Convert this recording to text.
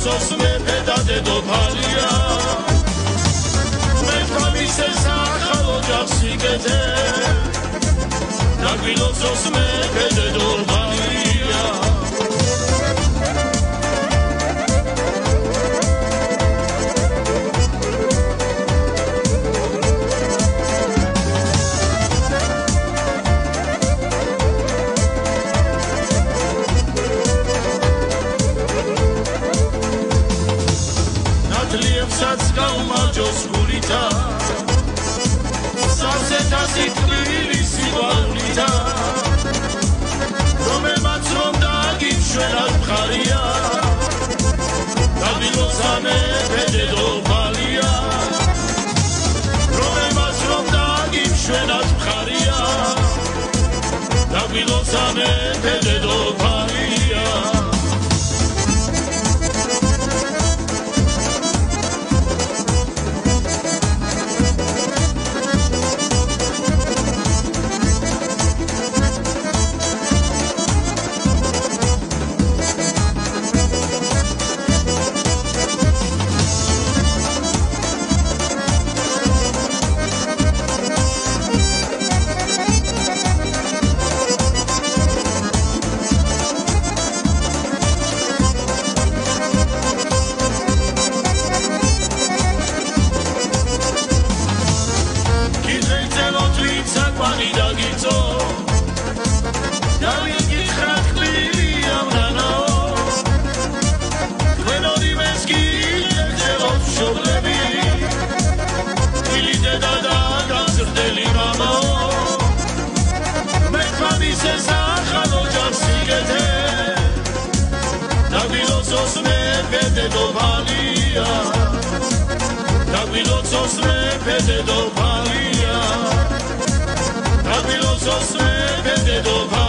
გილოცოს მეფე და დედოფალია მეფა მისეს ახალ ოჯახს იკეთე და გილოცოს მეფე დედოფალია გაუმარჯოს გულითა სასეთასი თბილისი გვალითა რომელმაც რომ დაგიშვენად მხარია დაგილოცა მეფე დედოფალია რომელმაც რომ დაგიშვენად მხარია დაგილოცა მეფე დედოფალია Dagilozos mepe dedofalía Dagilozos mepe dedofalía